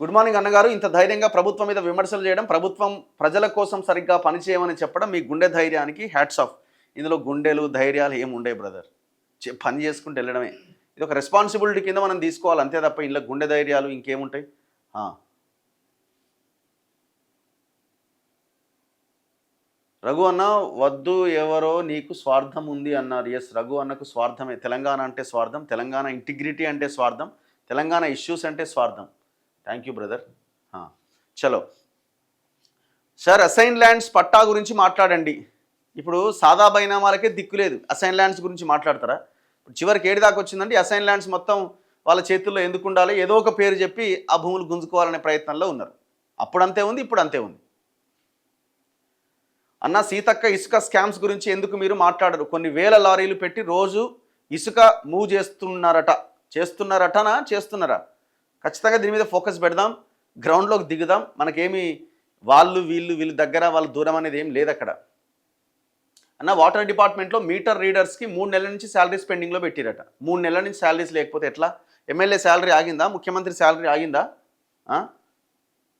Good morning అన్నగారు. ఇంత ధైర్యంగా ప్రభుత్వం మీద విమర్శలు చేయడం, ప్రభుత్వం ప్రజల కోసం సరిగ్గా పనిచేయమని చెప్పడం మీ గుండె ధైర్యానికి హ్యాట్స్ ఆఫ్. ఇందులో గుండెలు ధైర్యాలు ఏమి ఉండే బ్రదర్, పని చేసుకుంటూ వెళ్ళడమే. ఇది ఒక రెస్పాన్సిబిలిటీ కింద మనం తీసుకోవాలి అంతే తప్ప ఇంట్లో గుండె ధైర్యాలు ఇంకేముంటాయి. రఘు అన్న వద్దు ఎవరో నీకు స్వార్థం ఉంది అన్నారు. ఎస్, రఘు అన్నకు స్వార్థమే. తెలంగాణ అంటే స్వార్థం, తెలంగాణ ఇంటిగ్రిటీ అంటే స్వార్థం, తెలంగాణ ఇష్యూస్ అంటే స్వార్థం. Thank you brother. చలో సార్, అసైన్ ల్యాండ్స్ పట్టా గురించి మాట్లాడండి. ఇప్పుడు సాదా బైనామాలకే దిక్కు లేదు, అసైన్ ల్యాండ్స్ గురించి మాట్లాడతారా? ఇప్పుడు చివరికి ఏడు దాకా వచ్చిందండి. అసైన్ ల్యాండ్స్ మొత్తం వాళ్ళ చేతుల్లో ఎందుకు ఉండాలి? ఏదో ఒక పేరు చెప్పి ఆ భూములు గుంజుకోవాలనే ప్రయత్నంలో ఉన్నారు. అప్పుడు అంతే ఉంది, ఇప్పుడు అంతే ఉంది. అన్న సీతక్క ఇసుక స్కామ్స్ గురించి ఎందుకు మీరు మాట్లాడరు? కొన్ని వేల లారీలు పెట్టి రోజు ఇసుక మూవ్ చేస్తున్నారా? ఖచ్చితంగా దీని మీద ఫోకస్ పెడదాం, గ్రౌండ్లోకి దిగుదాం. మనకేమి వీళ్ళు దగ్గర వాళ్ళ దూరం అనేది ఏం లేదు అక్కడ. అన్న వాటర్ డిపార్ట్మెంట్లో మీటర్ రీడర్స్కి 3 నెలల నుంచి శాలరీస్ పెండింగ్లో పెట్టిరట. 3 నెలల నుంచి శాలరీస్ లేకపోతే ఎట్లా? ఎమ్మెల్యే శాలరీ ఆగిందా? ముఖ్యమంత్రి శాలరీ ఆగిందా?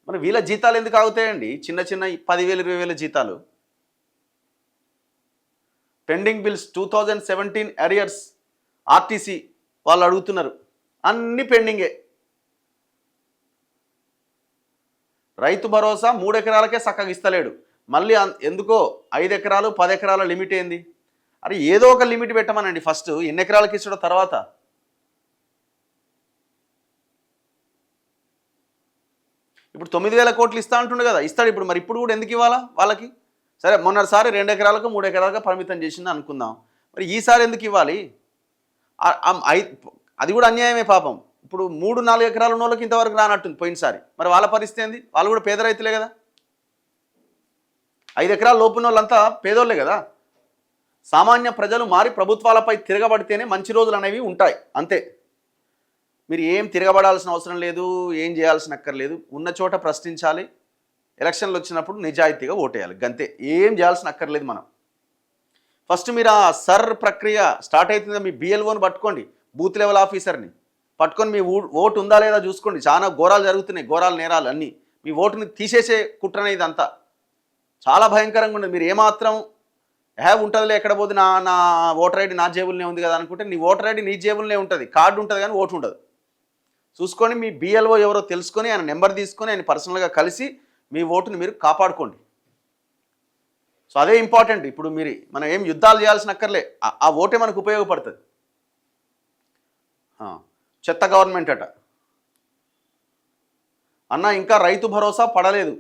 మరి వీళ్ళ జీతాలు ఎందుకు ఆగుతాయండి? చిన్న 10,000 20,000 జీతాలు. పెండింగ్ బిల్స్ 2017 అరియర్స్ ఆర్టీసీ వాళ్ళు అడుగుతున్నారు, అన్ని పెండింగే. రైతు భరోసా 3 ఎకరాలకే చక్కగా ఇస్తలేడు. మళ్ళీ ఎందుకో 5 ఎకరాలు 10 ఎకరాల లిమిట్ ఏంది? అరే ఏదో ఒక లిమిట్ పెట్టమనండి ఫస్ట్. ఎన్ని ఎకరాలకి ఇస్తాడో తర్వాత. ఇప్పుడు 9,000 కోట్లు ఇస్తా అంటుండే కదా, ఇస్తాడు ఇప్పుడు. మరి ఇప్పుడు కూడా ఎందుకు ఇవ్వాలా వాళ్ళకి? సరే, మొన్నటిసారి 2 ఎకరాలకు 3 ఎకరాలకు పరిమితం చేసింది అనుకుందాం. మరి ఈసారి ఎందుకు ఇవ్వాలి? అది కూడా అన్యాయమే పాపం. ఇప్పుడు 3-4 ఎకరాలు ఉన్న వాళ్ళకి ఇంతవరకు రానట్టుంది పోయినసారి. మరి వాళ్ళ పరిస్థితి ఏంది? వాళ్ళు కూడా పేద రైతులే కదా. 5 ఎకరాల లోపున్న వాళ్ళంతా పేదోళ్ళే కదా. సామాన్య ప్రజలు మారి ప్రభుత్వాలపై తిరగబడితేనే మంచి రోజులు అనేవి ఉంటాయి, అంతే. మీరు ఏం తిరగబడాల్సిన అవసరం లేదు, ఏం చేయాల్సిన అక్కర్లేదు. ఉన్న చోట ప్రశ్నించాలి, ఎలక్షన్లు వచ్చినప్పుడు నిజాయితీగా ఓటేయాలి, గంతే. ఏం చేయాల్సిన అక్కర్లేదు మనం. ఫస్ట్ మీరు ఆ సర్ ప్రక్రియ స్టార్ట్ అవుతుంది. మీ బిఎల్ఓని పట్టుకోండి, బూత్ లెవెల్ ఆఫీసర్ని పట్టుకొని మీ ఓటు ఉందా లేదా చూసుకోండి. చాలా ఘోరాలు జరుగుతున్నాయి, ఘోరాలు నేరాలు అన్నీ. మీ ఓటుని తీసేసే కుట్రనే ఇదంతా. చాలా భయంకరంగా ఉండదు. మీరు ఏమాత్రం ఉంటుందిలే, ఎక్కడ పోతే నా ఓటర్ ఐడి నా జేబులనే ఉంది కదా అనుకుంటే, నీ ఓటర్ ఐడి నీ జేబులనే ఉంటుంది, కార్డు ఉంటుంది కానీ ఓటు ఉండదు. చూసుకొని మీ బిఎల్ఓ ఎవరో తెలుసుకొని ఆయన నెంబర్ తీసుకొని ఆయన పర్సనల్గా కలిసి మీ ఓటుని మీరు కాపాడుకోండి. సో అదే ఇంపార్టెంట్. ఇప్పుడు మనం ఏం యుద్ధాలు చేయాల్సిన అక్కర్లే, ఆ ఓటే మనకు ఉపయోగపడుతుంది. చెత్త గవర్నమెంట్ అట అన్న. ఇంకా రైతు భరోసా పడలేదు.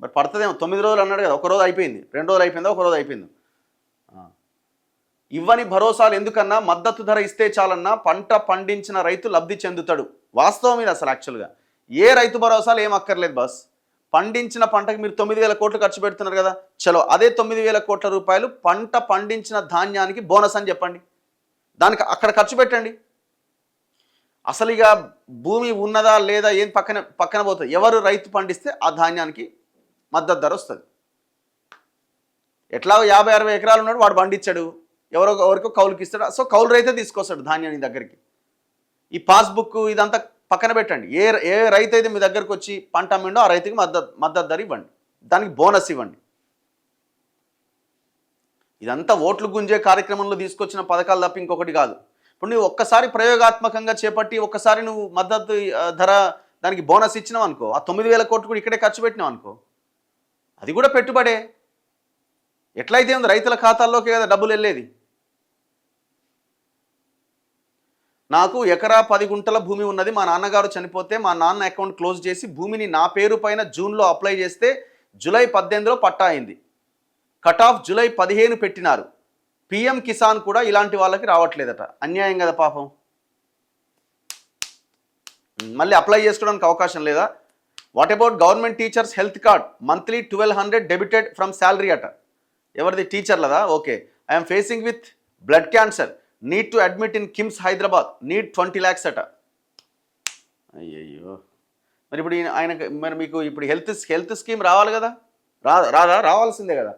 మరి పడుతుందేమో. 9 రోజులు అన్నాడు కదా, 1 రోజు అయిపోయింది, 2 రోజులు అయిపోయిందా, 1 రోజు అయిపోయింది. ఇవ్వని భరోసాలు ఎందుకన్నా? మద్దతు ధర ఇస్తే చాలన్నా పంట పండించిన రైతు లబ్ధి చెందుతాడు. వాస్తవం ఇది అసలు. యాక్చువల్గా ఏ రైతు భరోసాలు ఏం అక్కర్లేదు బస్. పండించిన పంటకి మీరు 9,000 కోట్లు ఖర్చు పెడుతున్నారు కదా, చలో అదే 9,000 కోట్ల రూపాయలు పంట పండించిన ధాన్యానికి బోనస్ అని చెప్పండి. దానికి అక్కడ ఖర్చు పెట్టండి. అసలు ఇక భూమి ఉన్నదా లేదా ఏం పక్కన పోతుంది. ఎవరు రైతు పండిస్తే ఆ ధాన్యానికి మద్దతు ధర వస్తుంది. ఎట్లా 50-60 ఎకరాలు ఉన్నాడు, వాడు పండించాడు, ఎవరికో కౌలుకి ఇస్తాడు. సో కౌలు రైతే తీసుకొస్తాడు ధాన్యాన్ని దగ్గరికి. ఈ పాస్బుక్ ఇదంతా పక్కన పెట్టండి. ఏ రైతు అయితే మీ దగ్గరకు వచ్చి పంట అమ్మిండో ఆ రైతుకి మద్దతు ధర ఇవ్వండి, దానికి బోనస్ ఇవ్వండి. ఇదంతా ఓట్లు గుంజే కార్యక్రమంలో తీసుకొచ్చిన పథకాలు తప్ప ఇంకొకటి కాదు. ఇప్పుడు నువ్వు ఒక్కసారి ప్రయోగాత్మకంగా చేపట్టి ఒక్కసారి నువ్వు మద్దతు ధర దానికి బోనస్ ఇచ్చినావు అనుకో, ఆ 9,000 కోట్లు కూడా ఇక్కడే ఖర్చు పెట్టినావు అనుకో, అది కూడా పెట్టుబడే. ఎట్లయితే ఉంది రైతుల ఖాతాల్లోకి కదా డబ్బులు వెళ్ళేది. నాకు ఎకరా 10 గుంటల భూమి ఉన్నది. మా నాన్నగారు చనిపోతే మా నాన్న అకౌంట్ క్లోజ్ చేసి భూమిని నా పేరు పైన జూన్లో అప్లై చేస్తే జూలై 18లో పట్టా అయింది. కట్ ఆఫ్ జూలై 15 పెట్టినారు. పిఎం కిసాన్ కూడా ఇలాంటి వాళ్ళకి రావట్లేదట. అన్యాయం కదా పాపం. మళ్ళీ అప్లై చేసుకోవడానికి అవకాశం లేదా? What about government teachers health card monthly 1,200 debited from salary అట. ఎవరిది? టీచర్లదా? Okay. I'm facing with blood cancer, need to admit in KIMS Hyderabad, need 20 lakhs అట. అయ్యయ్యో. మరి ఇప్పుడు మరి మీకు ఇప్పుడు హెల్త్ స్కీమ్ రావాలి కదా, రావాల్సిందే కదా.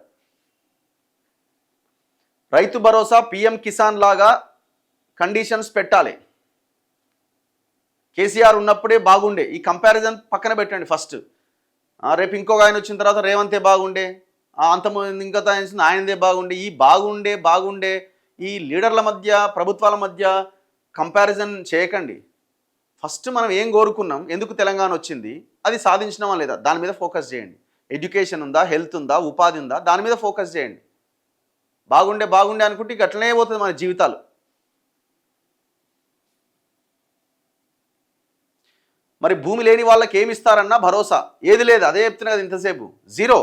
రైతు భరోసా పిఎం కిసాన్ లాగా కండిషన్స్ పెట్టాలి. కేసీఆర్ ఉన్నప్పుడే బాగుండే. ఈ కంపారిజన్ పక్కన పెట్టండి ఫస్ట్. రేపు ఇంకొక ఆయన వచ్చిన తర్వాత రేవంతే బాగుండే, అంతమంది ఇంకొక ఆయన ఆయనదే బాగుండే. ఈ బాగుండే ఈ లీడర్ల మధ్య ప్రభుత్వాల మధ్య కంపారిజన్ చేయకండి. ఫస్ట్ మనం ఏం కోరుకున్నాం, ఎందుకు తెలంగాణ వచ్చింది, అది సాధించినామా లేదా దాని మీద ఫోకస్ చేయండి. ఎడ్యుకేషన్ ఉందా, హెల్త్ ఉందా, ఉపాధి ఉందా, దాని మీద ఫోకస్ చేయండి. బాగుండే అనుకుంటే ఇక అట్లనే పోతుంది మన జీవితాలు. మరి భూమి లేని వాళ్ళకి ఏమి ఇస్తారన్నా భరోసా ఏది లేదు. అదే చెప్తున్నా కదా ఇంతసేపు, జీరో.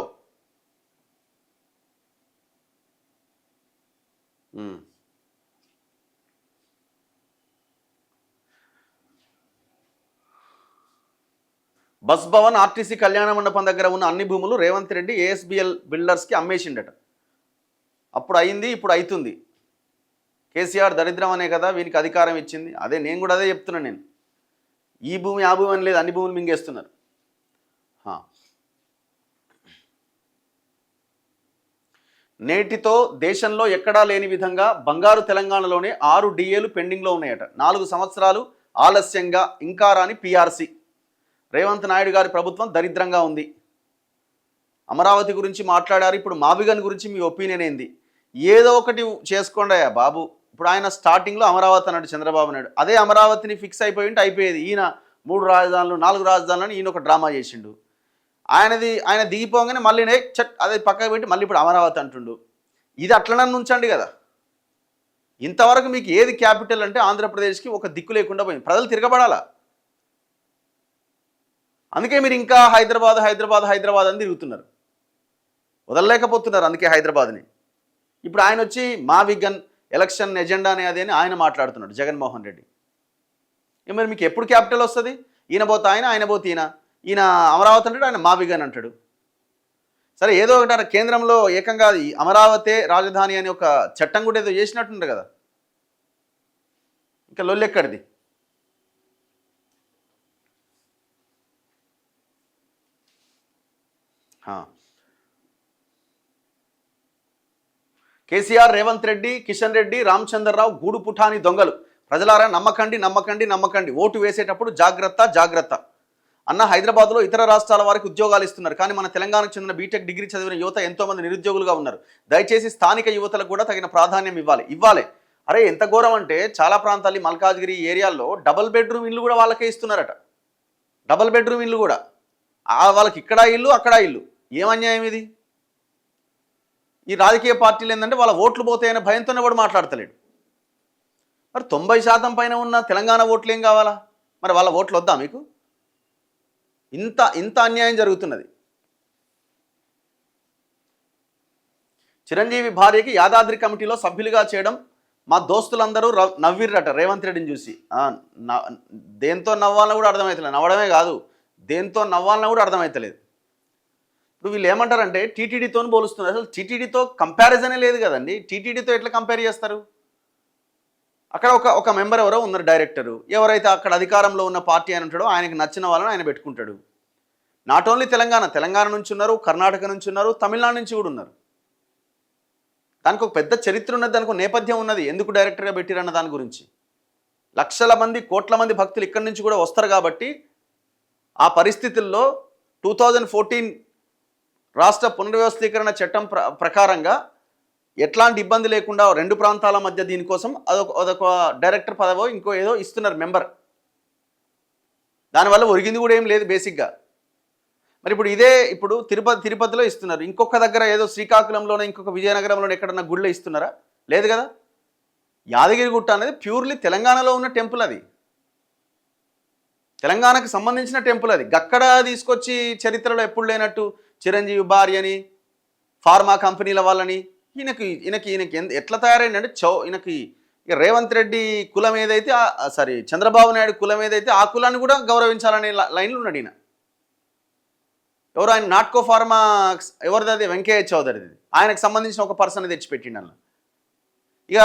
బస్ భవన్ ఆర్టీసీ కళ్యాణ మండపం దగ్గర ఉన్న అన్ని భూములు రేవంత్ రెడ్డి ఏఎస్బిఎల్ బిల్డర్స్కి అమ్మేసిండట. అప్పుడు అయింది, ఇప్పుడు అవుతుంది. కేసీఆర్ దరిద్రం అనే కదా వీనికి అధికారం ఇచ్చింది. అదే నేను కూడా అదే చెప్తున్నాను. నేను ఈ భూమి ఆ భూమి అని లేదు, అన్ని భూములు మింగేస్తున్నారు. నేటితో దేశంలో ఎక్కడా లేని విధంగా బంగారు తెలంగాణలోనే 6 డిఏలు పెండింగ్లో ఉన్నాయట. 4 సంవత్సరాలు ఆలస్యంగా ఇంకా రాని పీఆర్సీ. రేవంత్ నాయుడు గారి ప్రభుత్వం దరిద్రంగా ఉంది. అమరావతి గురించి మాట్లాడారు. ఇప్పుడు మావిగన్ గురించి మీ ఒపీనియన్ ఏంది? ఏదో ఒకటి చేసుకోండి బాబు. ఇప్పుడు ఆయన స్టార్టింగ్లో అమరావతి అన్నాడు చంద్రబాబు నాయుడు. అదే అమరావతిని ఫిక్స్ అయిపోయి ఉంటే అయిపోయేది. ఈయన 3 రాజధానులు 4 రాజధానులను ఈయన ఒక డ్రామా చేసిండు. ఆయన దిగిపోగానే మళ్ళీ అదే పక్కకు పెట్టి మళ్ళీ ఇప్పుడు అమరావతి అంటుండు. ఇది అట్లనన్ను ఉంచండి కదా. ఇంతవరకు మీకు ఏది క్యాపిటల్ అంటే ఆంధ్రప్రదేశ్కి ఒక దిక్కు లేకుండా పోయింది. ప్రజలు తిరగబడాలా. అందుకే మీరు ఇంకా హైదరాబాద్ అని తిరుగుతున్నారు, వదలలేకపోతున్నారు. అందుకే హైదరాబాద్ని. ఇప్పుడు ఆయన వచ్చి మా విగన్ ఎలక్షన్ ఎజెండా అనేది అని ఆయన మాట్లాడుతున్నాడు, జగన్మోహన్ రెడ్డి. మరి మీకు ఎప్పుడు క్యాపిటల్ వస్తుంది? ఈయన పోతే ఆయన పోతే ఈయన అమరావతి అంటాడు, ఆయన మా విగన్ అంటాడు. సరే ఏదో ఒకటి కేంద్రంలో ఏకంగా అమరావతి రాజధాని అని ఒక చట్టం కూడా ఏదో చేసినట్టుండే కదా. ఇంకా లొల్లెక్కడిది? కేసీఆర్, రేవంత్ రెడ్డి, కిషన్ రెడ్డి, రామచంద్రరావు గూడు పుఠాని దొంగలు. ప్రజలారా నమ్మకండి. ఓటు వేసేటప్పుడు జాగ్రత్త అన్న. హైదరాబాద్లో ఇతర రాష్ట్రాల వారికి ఉద్యోగాలు ఇస్తున్నారు, కానీ మన తెలంగాణకు చెందిన బీటెక్ డిగ్రీ చదివిన యువత ఎంతోమంది నిరుద్యోగులుగా ఉన్నారు. దయచేసి స్థానిక యువతలకు కూడా తగిన ప్రాధాన్యం ఇవ్వాలి. అరే ఎంత ఘోరం అంటే చాలా ప్రాంతాలు మల్కాజ్గిరి ఏరియాల్లో డబుల్ బెడ్రూమ్ ఇల్లు కూడా వాళ్ళకే ఇస్తున్నారట. డబుల్ బెడ్రూమ్ ఇల్లు కూడా వాళ్ళకి ఇక్కడ ఇల్లు అక్కడ ఇల్లు. ఏం అన్యాయం ఇది? ఈ రాజకీయ పార్టీలు ఏంటంటే వాళ్ళ ఓట్లు పోతాయనే భయంతోనే కూడా మాట్లాడతలేడు. మరి 90% పైన ఉన్న తెలంగాణ ఓట్లు ఏం కావాలా? మరి వాళ్ళ ఓట్లు వద్దా మీకు? ఇంత అన్యాయం జరుగుతున్నది. చిరంజీవి భార్యకి యాదాద్రి కమిటీలో సభ్యులుగా చేయడం మా దోస్తులందరూ నవ్విర్రట రేవంత్ రెడ్డిని చూసి. దేంతో నవ్వాలని కూడా అర్థమవుతలేదు. నవ్వడమే కాదు, దేంతో నవ్వాలని కూడా అర్థమవుతలేదు. ఇప్పుడు వీళ్ళు ఏమంటారంటే టీటీడీతో పోలుస్తున్నారు. అసలు టీటీడీతో కంపారిజనే లేదు కదండి. టీటీడీతో ఎట్లా కంపేర్ చేస్తారు? అక్కడ ఒక మెంబర్ ఎవరో ఉన్నారు, డైరెక్టరు. ఎవరైతే అక్కడ అధికారంలో ఉన్న పార్టీ అని ఉంటాడో ఆయనకి నచ్చిన వాళ్ళని ఆయన పెట్టుకుంటాడు. నాట్ ఓన్లీ తెలంగాణ నుంచి ఉన్నారు, కర్ణాటక నుంచి ఉన్నారు, తమిళనాడు నుంచి కూడా ఉన్నారు. దానికి ఒక పెద్ద చరిత్ర ఉన్నది, దానికి ఒక నేపథ్యం ఉన్నది. ఎందుకు డైరెక్టర్గా పెట్టిరన్న దాని గురించి. లక్షల మంది కోట్ల మంది భక్తులు ఇక్కడి నుంచి కూడా వస్తారు. కాబట్టి ఆ పరిస్థితుల్లో 2014 రాష్ట్ర పునర్వ్యవస్థీకరణ చట్టం ప్రకారంగా ఎట్లాంటి ఇబ్బంది లేకుండా 2 ప్రాంతాల మధ్య దీనికోసం అదొక డైరెక్టర్ పదవో ఇంకో ఏదో ఇస్తున్నారు మెంబర్. దానివల్ల ఒరిగింది కూడా ఏం లేదు బేసిక్గా. మరి ఇప్పుడు తిరుపతిలో ఇస్తున్నారు, ఇంకొక దగ్గర ఏదో శ్రీకాకుళంలోనే ఇంకొక విజయనగరంలోనే ఎక్కడన్నా గుళ్ళో ఇస్తున్నారా? లేదు కదా. యాదగిరిగుట్ట అనేది ప్యూర్లీ తెలంగాణలో ఉన్న టెంపుల్. అది తెలంగాణకు సంబంధించిన టెంపుల్. అది అక్కడ తీసుకొచ్చి చరిత్రలో ఎప్పుడు లేనట్టు చిరంజీవి భార్యని, ఫార్మా కంపెనీల వాళ్ళని ఈయనకి ఎట్లా తయారైందంటే ఈయనకి రేవంత్ రెడ్డి కులం ఏదైతే, చంద్రబాబు నాయుడు కులం ఏదైతే ఆ కులాన్ని కూడా గౌరవించాలనే లైన్లో ఉన్నాడు ఈయన. ఎవరు ఆయన? నాట్కో ఫార్మా ఎవరిది? అది వెంకయ్య చౌదరిది. ఆయనకు సంబంధించిన ఒక పర్సన్ తెచ్చిపెట్టిండు అన్న. ఇక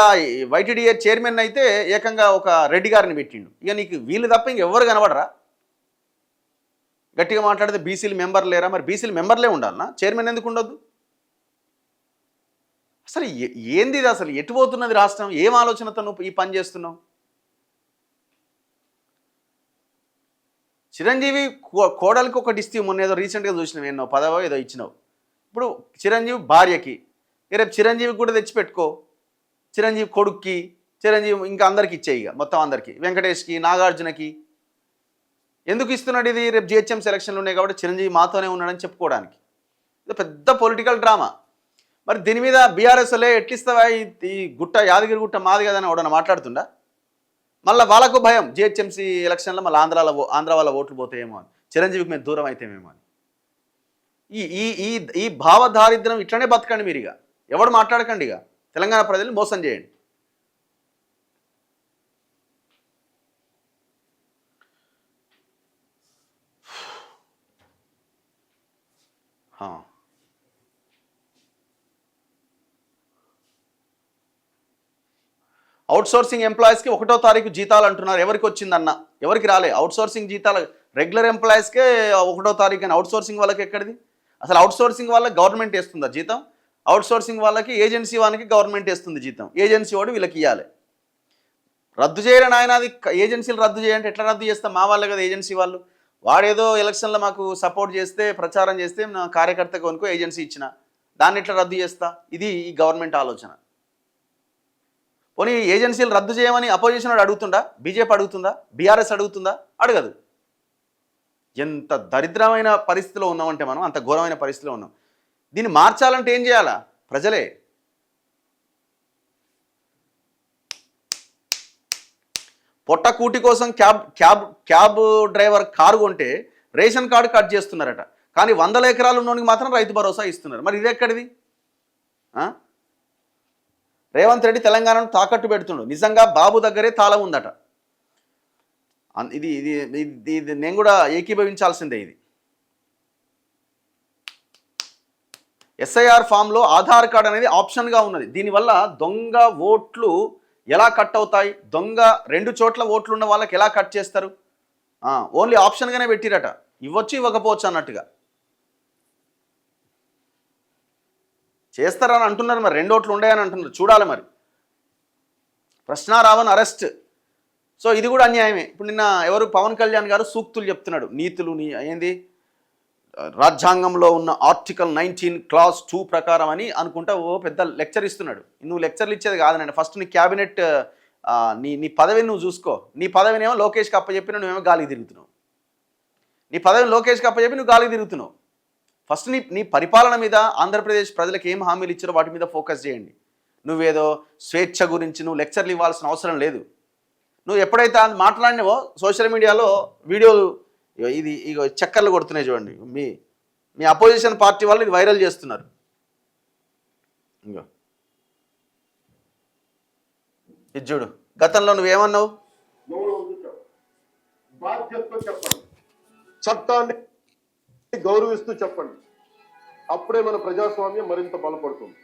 వైటీడీఏ చైర్మన్ అయితే ఏకంగా ఒక రెడ్డి గారిని పెట్టిండు. ఇక నీకు వీళ్ళు తప్ప ఇంకెవ్వరు కనబడరా? గట్టిగా మాట్లాడితే బీసీలు మెంబర్ లేరా? మరి బీసీలు మెంబర్లే ఉండాలన్నా, చైర్మన్ ఎందుకు ఉండొద్దు? అసలు ఏంది ఇది? అసలు ఎటు పోతున్నది రాష్ట్రం? ఏం ఆలోచనతో నువ్వు ఈ పని చేస్తున్నావు? చిరంజీవి కోడలికి ఒకటి ఇస్తే మొన్న ఏదో రీసెంట్గా చూసినావు, ఎన్నో పదవో ఏదో ఇచ్చినావు. ఇప్పుడు చిరంజీవి భార్యకి, రేపు చిరంజీవికి కూడా తెచ్చిపెట్టుకో, చిరంజీవి కొడుక్కి, చిరంజీవి ఇంకా అందరికి ఇచ్చేయి, ఇక మొత్తం అందరికీ, వెంకటేష్కి, నాగార్జునకి. ఎందుకు ఇస్తున్నాడు ఇది? రేపు జిహెచ్ఎం సెలక్షన్లు ఉన్నాయి కాబట్టి చిరంజీవి మాతోనే ఉన్నాడని చెప్పుకోవడానికి. ఇది పెద్ద పొలిటికల్ డ్రామా. మరి దీని మీద బీఆర్ఎస్లే ఎట్లిస్తావా, ఈ గుట్ట యాదగిరి గుట్ట మాది కదని ఎవడన్నా మాట్లాడుతుండా? మళ్ళీ వాళ్ళకు భయం, జిహెచ్ఎంసీ ఎలక్షన్లో మళ్ళీ ఆంధ్ర వాళ్ళ ఓట్లు పోతాయేమో అని, చిరంజీవికి మేము దూరం అయితేమేమో అని. ఈ ఈ ఈ ఈ భావదారిద్ర్యం ఇట్లనే బతకండి మీరు, ఇక ఎవడు మాట్లాడకండి, ఇక తెలంగాణ ప్రజల్ని మోసం చేయండి. అవుట్సోర్సింగ్ ఎంప్లాయీస్కి 1వ తారీఖు జీతాలు అంటున్నారు. ఎవరికి వచ్చిందన్న? ఎవరికి రాలే అవుట్సోర్సింగ్ జీతాలు. రెగ్యులర్ ఎంప్లాయీస్కే 1వ తారీఖు అని, అవుట్సోర్సింగ్ వాళ్ళకి ఎక్కడిది? అసలు అవుట్సోర్సింగ్ వాళ్ళకి గవర్నమెంట్ వేస్తుందా జీతం? అవుట్సోర్సింగ్ వాళ్ళకి ఏజెన్సీ వాళ్ళకి గవర్నమెంట్ వేస్తుంది జీతం. ఏజెన్సీ వాడు వీళ్ళకి ఇవ్వాలి. రద్దు చేయడం ఆయన, అది ఏజెన్సీలు రద్దు చేయంటే ఎట్లా రద్దు చేస్తాం? మా వాళ్ళే కదా ఏజెన్సీ వాళ్ళు. వాడేదో ఎలక్షన్లో మాకు సపోర్ట్ చేస్తే, ప్రచారం చేస్తే నా కార్యకర్తకు అనుకో ఏజెన్సీ ఇచ్చిన, దాన్ని ఎట్లా రద్దు చేస్తా? ఇది ఈ గవర్నమెంట్ ఆలోచన. పోనీ ఏజెన్సీలు రద్దు చేయమని అపోజిషన్ వాడు అడుగుతుందా? బీజేపీ అడుగుతుందా? బీఆర్ఎస్ అడుగుతుందా? అడగదు. ఎంత దరిద్రమైన పరిస్థితిలో ఉన్నామంటే మనం, అంత ఘోరమైన పరిస్థితిలో ఉన్నాం. దీన్ని మార్చాలంటే ఏం చేయాలా? ప్రజలే. పొట్ట కూటి కోసం క్యాబ్ డ్రైవర్ కారు కొంటే రేషన్ కార్డు కట్ చేస్తున్నారట, కానీ 100 ఎకరాలు ఉన్నోనికి మాత్రం రైతు భరోసా ఇస్తున్నారు. మరి ఇది ఎక్కడిది? రేవంత్ రెడ్డి తెలంగాణను తాకట్టు పెడుతుండు. నిజంగా బాబు దగ్గరే తాళం ఉందట. ఇది ఇది ఇది నేను కూడా ఏకీభవించాల్సిందే. ఇది ఎస్ఐఆర్ ఫామ్లో ఆధార్ కార్డ్ అనేది ఆప్షన్గా ఉన్నది. దీనివల్ల దొంగ ఓట్లు ఎలా కట్ అవుతాయి? దొంగ 2 చోట్ల ఓట్లు ఉన్న వాళ్ళకి ఎలా కట్ చేస్తారు? ఓన్లీ ఆప్షన్గానే పెట్టిరట, ఇవ్వచ్చు ఇవ్వకపోవచ్చు అన్నట్టుగా చేస్తారని అంటున్నారు. మరి 2 ఓట్లు ఉండేయని అంటున్నారు, చూడాలి మరి. ప్రశ్నారావణ్ అరెస్ట్. సో ఇది కూడా అన్యాయమే. ఇప్పుడు నిన్న ఎవరు పవన్ కళ్యాణ్ గారు సూక్తులు చెప్తున్నాడు, నీతులు. ఏంది రాజ్యాంగంలో ఉన్న ఆర్టికల్ 19 క్లాస్ 2 ప్రకారం అని అనుకుంటా ఓ పెద్ద లెక్చర్ ఇస్తున్నాడు. నువ్వు లెక్చర్లు ఇచ్చేది కాదనండి, ఫస్ట్ నీ క్యాబినెట్ నీ పదవిని నువ్వు చూసుకో. నీ పదవిని ఏమో లోకేష్కి అప్పచెప్పి నువ్వేమో గాలికి తిరుగుతున్నావు. నీ పదవిని లోకేష్కి అప్పచెప్పి నువ్వు గాలికి తిరుగుతున్నావు. ఫస్ట్ నీ పరిపాలన మీద ఆంధ్రప్రదేశ్ ప్రజలకు ఏం హామీలు ఇచ్చారో వాటి మీద ఫోకస్ చేయండి. నువ్వేదో స్వేచ్ఛ గురించి నువ్వు లెక్చర్లు ఇవ్వాల్సిన అవసరం లేదు. నువ్వు ఎప్పుడైతే మాట్లాడినావో సోషల్ మీడియాలో వీడియోలు ఇది ఇక చక్కర్లు కొడుతున్నాయి చూడండి. మీ అపోజిషన్ పార్టీ వాళ్ళు ఇది వైరల్ చేస్తున్నారు. ఇంకో ఇది చూడు, గతంలో నువ్వేమన్నావు? బాధ్యతతో చెప్పండి, చట్టాన్ని గౌరవిస్తూ చెప్పండి, అప్పుడే మన ప్రజాస్వామ్యం మరింత బలపడుతుంది.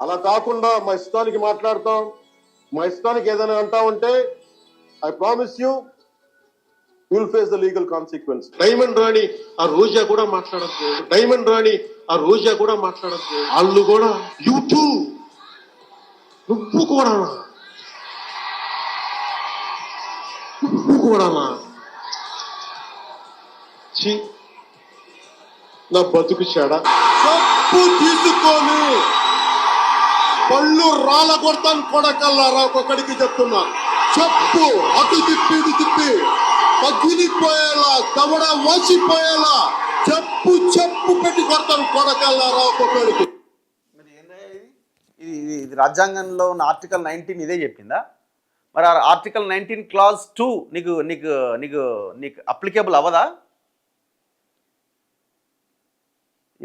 అలా కాకుండా మా ఇష్టానికి మాట్లాడతాం, మా ఇష్టానికి ఏదైనా అంటామంటే I promise you will face the legal consequence. Diamond రాణి ఆ రోజా కూడా మాట్లాడద్దు, డైమండ్ రాణి ఆ రోజా కూడా మాట్లాడద్దు, వాళ్ళు కూడా యూట్యూబ్ నువ్వు కూడా నా బతుకు చెడ తప్పు తీసుకొని పళ్ళు రాళ్ళ కొడతాను కొడకల్లారా. ఒక్కొక్కడికి చెప్తున్నా, చెప్పు అటు తిప్పి ఇటు తిప్పి పగిలిపోయేలా దవడ వాసిపోయేలా చెప్పు చెప్పు పెట్టి కొడతాను కొడకల్లారా ఒక్కొక్కడికి. ఇది రాజ్యాంగంలో ఉన్న ఆర్టికల్ 19 ఇదే చెప్పిందా? మరి ఆర్టికల్ 19 క్లాస్ 2 నీకు నీకు నీకు నీకు అప్లికేబుల్ అవ్వదా?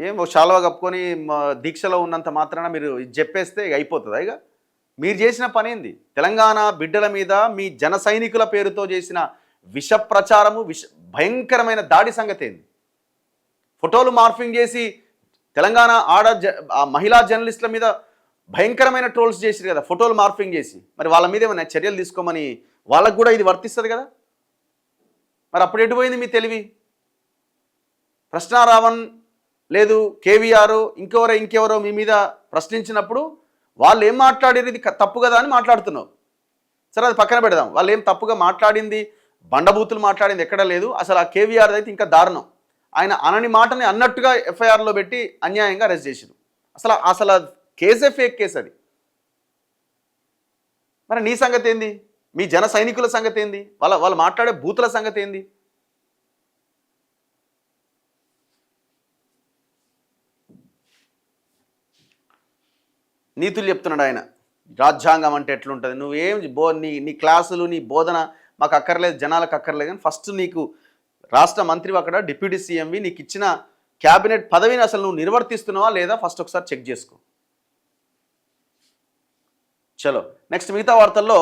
ఏం శాలువా కప్పుకొని దీక్షలో ఉన్నంత మాత్రాన మీరు చెప్పేస్తే అయిపోతుందా? ఇక మీరు చేసిన పని ఏంది? తెలంగాణ బిడ్డల మీద మీ జన సైనికుల పేరుతో చేసిన విష ప్రచారము, భయంకరమైన దాడి సంగతి ఏంది? ఫోటోలు మార్ఫింగ్ చేసి తెలంగాణ మహిళా జర్నలిస్టుల మీద భయంకరమైన ట్రోల్స్ చేసిరు కదా, ఫోటోలు మార్ఫింగ్ చేసి. మరి వాళ్ళ మీద ఏమైనా చర్యలు తీసుకోమని వాళ్ళకు కూడా ఇది వర్తిస్తుంది కదా. మరి అప్పుడు ఎటుపోయింది మీ తెలివి? ప్రశ్నారావణ్ లేదు కేవీఆర్ ఇంకెవరో మీ మీద ప్రశ్నించినప్పుడు వాళ్ళు ఏం మాట్లాడేది తప్పు కదా అని మాట్లాడుతున్నావు. సరే అది పక్కన పెడదాం. వాళ్ళు ఏం తప్పుగా మాట్లాడింది బండబూతులు మాట్లాడింది ఎక్కడ లేదు. అసలు ఆ కేవీఆర్ అయితే ఇంకా దారుణం. ఆయన అనని మాటని అన్నట్టుగా ఎఫ్ఐఆర్లో పెట్టి అన్యాయంగా అరెస్ట్ చేశారు. అసలు కేసే ఫేక్ కేసు అది. మరి నీ సంగతి ఏంది? మీ జన సైనికుల సంగతి ఏంది? వాళ్ళు మాట్లాడే బూతుల సంగతి ఏంది? నీతులు చెప్తున్నాడు ఆయన. రాజ్యాంగం అంటే ఎట్లుంటుంది, నువ్వేం నీ క్లాసులు నీ బోధన మాకు అక్కర్లేదు, జనాలకు అక్కర్లేదు. కానీ ఫస్ట్ నీకు రాష్ట్ర మంత్రివి అక్కడ డిప్యూటీ సీఎంవి, నీకు ఇచ్చిన క్యాబినెట్ పదవిని అసలు నువ్వు నిర్వర్తిస్తున్నావా లేదా ఫస్ట్ ఒకసారి చెక్ చేసుకో. చలో నెక్స్ట్ మిగతా వార్తల్లో